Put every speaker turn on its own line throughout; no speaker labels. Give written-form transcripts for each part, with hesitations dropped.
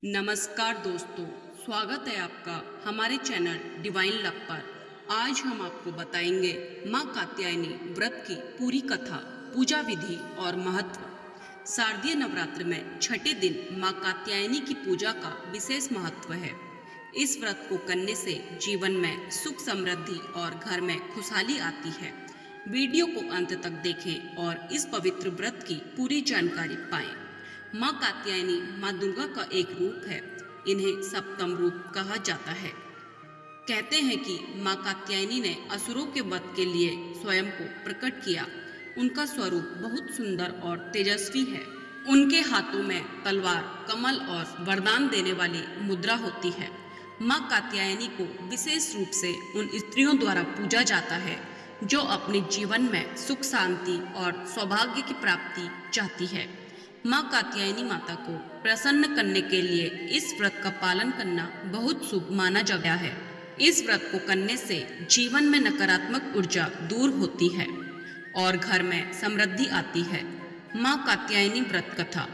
नमस्कार दोस्तों, स्वागत है आपका हमारे चैनल डिवाइन लव पर। आज हम आपको बताएंगे माँ कात्यायनी व्रत की पूरी कथा, पूजा विधि और महत्व। शारदीय नवरात्र में छठे दिन माँ कात्यायनी की पूजा का विशेष महत्व है। इस व्रत को करने से जीवन में सुख समृद्धि और घर में खुशहाली आती है। वीडियो को अंत तक देखें और इस पवित्र व्रत की पूरी जानकारी पाएं। माँ कात्यायनी माँ दुर्गा का एक रूप है। इन्हें सप्तम रूप कहा जाता है। कहते हैं कि माँ कात्यायनी ने असुरों के वध के लिए स्वयं को प्रकट किया। उनका स्वरूप बहुत सुंदर और तेजस्वी है। उनके हाथों में तलवार, कमल और वरदान देने वाली मुद्रा होती है। माँ कात्यायनी को विशेष रूप से उन स्त्रियों द्वारा पूजा जाता है जो अपने जीवन में सुख, शांति और सौभाग्य की प्राप्ति चाहती है। माँ कात्यायनी माता को प्रसन्न करने के लिए इस व्रत का पालन करना बहुत शुभ माना गया है। इस व्रत को करने से जीवन में नकारात्मक ऊर्जा दूर होती है और घर में समृद्धि आती है। माँ कात्यायनी व्रत कथा।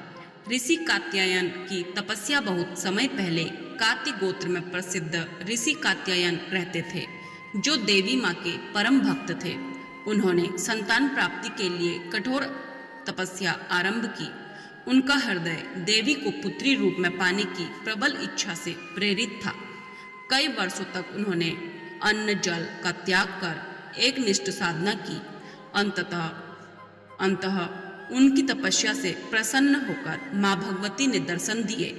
ऋषि कात्यायन की तपस्या बहुत समय पहले कात्य गोत्र में प्रसिद्ध ऋषि कात्यायन रहते थे, जो देवी माँ के परम भक्त थे। उन्होंने संतान प्राप्ति के लिए कठोर तपस्या आरंभ की। उनका हृदय देवी को पुत्री रूप में पाने की प्रबल इच्छा से प्रेरित था। कई वर्षों तक उन्होंने अन्न जल का त्याग कर एक निष्ठ साधना की। अंततः उनकी तपस्या से प्रसन्न होकर माँ भगवती ने दर्शन दिए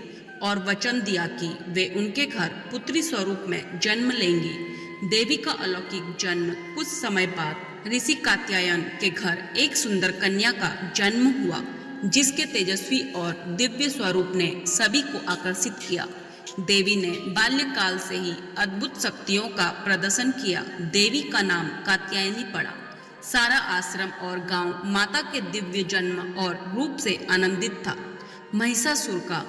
और वचन दिया कि वे उनके घर पुत्री स्वरूप में जन्म लेंगी। देवी का अलौकिक जन्म कुछ समय बाद ऋषि कात्यायन के घर एक सुंदर कन्या का जन्म हुआ, जिसके तेजस्वी और दिव्य स्वरूप ने सभी को आकर्षित किया। देवी ने बाल्यकाल से ही अद्भुत शक्तियों का प्रदर्शन किया। देवी का नाम कात्यायनी पड़ा। सारा आश्रम और गांव माता के दिव्य जन्म और रूप से आनंदित था। महिषासुर का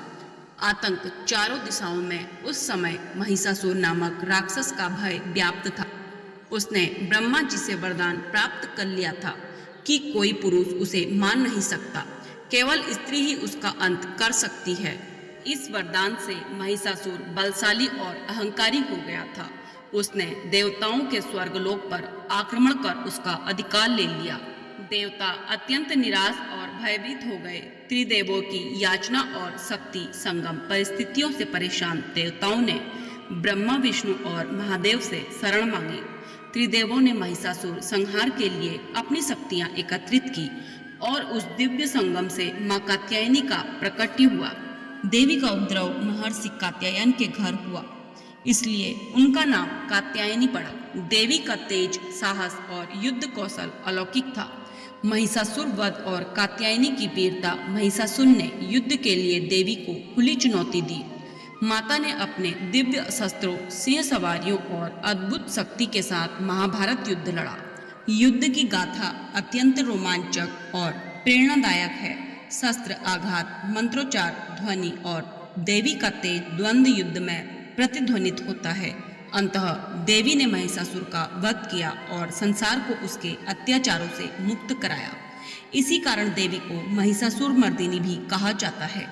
आतंक चारों दिशाओं में उस समय महिषासुर नामक राक्षस का भय व्याप्त था। उसने ब्रह्मा जी से वरदान प्राप्त कर लिया था कि कोई पुरुष उसे मार नहीं सकता, केवल स्त्री ही उसका अंत कर सकती है। इस वरदान से महिषासुर बलशाली और अहंकारी हो गया था। उसने देवताओं के स्वर्गलोक पर आक्रमण कर उसका अधिकार ले लिया। देवता अत्यंत निराश और भयभीत हो गए। त्रिदेवों की याचना और शक्ति संगम परिस्थितियों से परेशान देवताओं ने ब्रह्मा, विष्णु और महादेव से शरण मांगी। त्रिदेवों ने महिषासुर संहार के लिए अपनी शक्तियां एकत्रित की और उस दिव्य संगम से माँ कात्यायनी का प्रकट्य हुआ। देवी का उद्भव महर्षि कात्यायन के घर हुआ, इसलिए उनका नाम कात्यायनी पड़ा। देवी का तेज, साहस और युद्ध कौशल अलौकिक था। महिषासुर वध और कात्यायनी की वीरता। महिषासुर ने युद्ध के लिए देवी को खुली चुनौती दी। माता ने अपने दिव्य शस्त्रों, सिंह सवारियों और अद्भुत शक्ति के साथ महाभारत युद्ध लड़ा। युद्ध की गाथा अत्यंत रोमांचक और प्रेरणादायक है। शस्त्र आघात, मंत्रोच्चार, ध्वनि और देवी का तेज द्वंद्व युद्ध में प्रतिध्वनित होता है। अंततः देवी ने महिषासुर का वध किया और संसार को उसके अत्याचारों से मुक्त कराया। इसी कारण देवी को महिषासुर मर्दिनी भी कहा जाता है।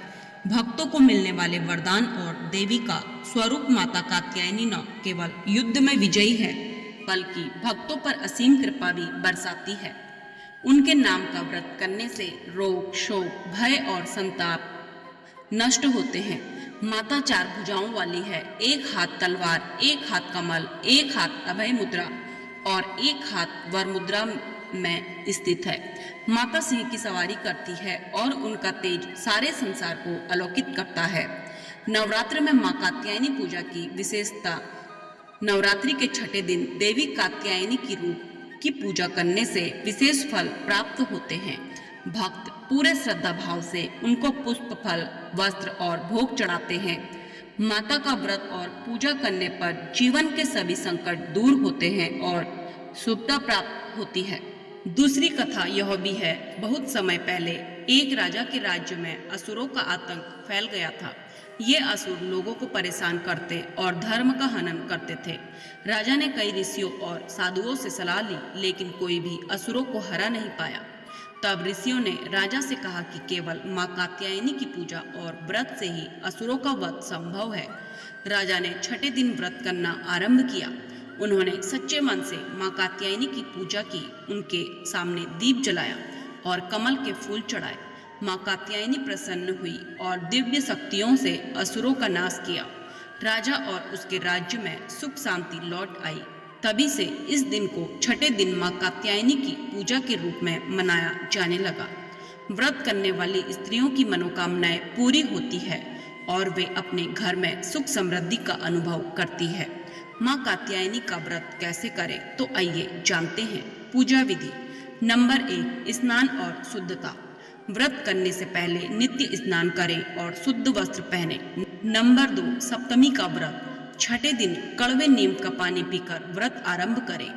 भक्तों को मिलने वाले वरदान और देवी का स्वरूप माता कात्यायनी न केवल युद्ध में विजयी है, बल्कि भक्तों पर असीम कृपा भी बरसाती है। उनके नाम का व्रत करने से रोग, शोक, भय और संताप नष्ट होते हैं। माता चार भुजाओं वाली है। एक हाथ तलवार, एक हाथ कमल, एक हाथ अभय मुद्रा और एक हाथ वर मुद्रा में स्थित है। माता सिंह की सवारी करती है और उनका तेज सारे संसार को अलौकित करता है। नवरात्र में माँ कात्यायनी पूजा की विशेषता। नवरात्रि के छठे दिन देवी कात्यायनी की रूप की पूजा करने से विशेष फल प्राप्त होते हैं। भक्त पूरे श्रद्धा भाव से उनको पुष्प, फल, वस्त्र और भोग चढ़ाते हैं। माता का व्रत और पूजा करने पर जीवन के सभी संकट दूर होते हैं और शुभता प्राप्त होती है। दूसरी कथा यह भी है, बहुत समय पहले एक राजा के राज्य में असुरों का आतंक फैल गया था। ये असुर लोगों को परेशान करते और धर्म का हनन करते थे। राजा ने कई ऋषियों और साधुओं से सलाह ली, लेकिन कोई भी असुरों को हरा नहीं पाया। तब ऋषियों ने राजा से कहा कि केवल मां कात्यायनी की पूजा और व्रत से ही असुरों का वध संभव है। राजा ने छठे दिन व्रत करना आरंभ किया। उन्होंने सच्चे मन से मां कात्यायनी की पूजा की, उनके सामने दीप जलाया और कमल के फूल चढ़ाए। मां कात्यायनी प्रसन्न हुई और दिव्य शक्तियों से असुरों का नाश किया। राजा और उसके राज्य में सुख शांति लौट आई। तभी से इस दिन को छठे दिन मां कात्यायनी की पूजा के रूप में मनाया जाने लगा। व्रत करने वाली स्त्रियों की मनोकामनाएं पूरी होती है और वे अपने घर में सुख समृद्धि का अनुभव करती है। मां कात्यायनी का व्रत कैसे करें, तो आइए जानते हैं। पूजा विधि। नंबर 1, स्नान और शुद्धता। व्रत करने से पहले नित्य स्नान करें और शुद्ध वस्त्र पहने। नंबर 2, सप्तमी का व्रत। छठे दिन कड़वे नीम का पानी पीकर व्रत आरंभ करें।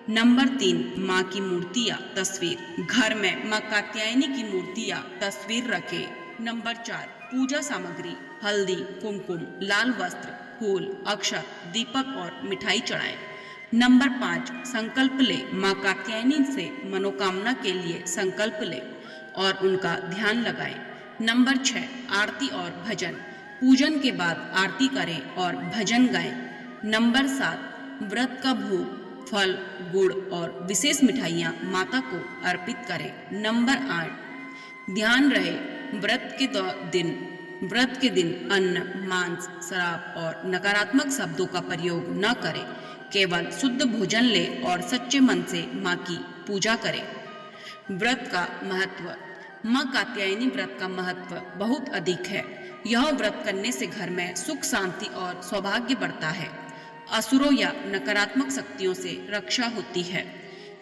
नंबर 3, मां की मूर्ति या तस्वीर। घर में मां कात्यायनी की मूर्ति या तस्वीर रखें। नंबर 4, पूजा सामग्री। हल्दी, कुमकुम, लाल वस्त्र, फूल, अक्षत, दीपक और मिठाई चढ़ाएं। नंबर 5, संकल्प ले। मां कात्यायनी से मनोकामना के लिए संकल्प ले और उनका ध्यान लगाएं। नंबर 6, आरती और भजन। पूजन के बाद आरती करें और भजन गाएं। नंबर 7, व्रत का भोग, फल, गुड़ और विशेष मिठाइयाँ माता को अर्पित करें। नंबर 8, ध्यान रहे व्रत के दिन अन्न, मांस, शराब और नकारात्मक शब्दों का प्रयोग न करें। केवल शुद्ध भोजन लें और सच्चे मन से मां की पूजा करें। व्रत का महत्व। मां कात्यायनी व्रत का महत्व बहुत अधिक है। यह व्रत करने से घर में सुख शांति और सौभाग्य बढ़ता है। असुरों या नकारात्मक शक्तियों से रक्षा होती है।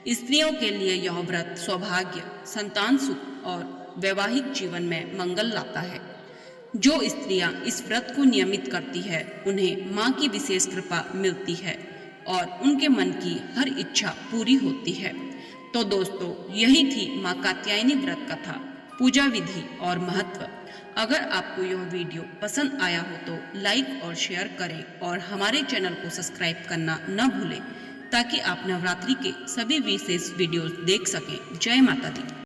स्त्रियों के लिए यह व्रत सौभाग्य, संतान सुख और वैवाहिक जीवन में मंगल लाता है। जो स्त्रियां इस व्रत को नियमित करती है उन्हें मां की विशेष कृपा मिलती है और उनके मन की हर इच्छा पूरी होती है। तो दोस्तों, यही थी मां कात्यायनी व्रत कथा, पूजा विधि और महत्व। अगर आपको यह वीडियो पसंद आया हो तो लाइक और शेयर करें और हमारे चैनल को सब्सक्राइब करना न भूलें ताकि आप नवरात्रि के सभी विशेष वीडियोस देख सकें। जय माता दी।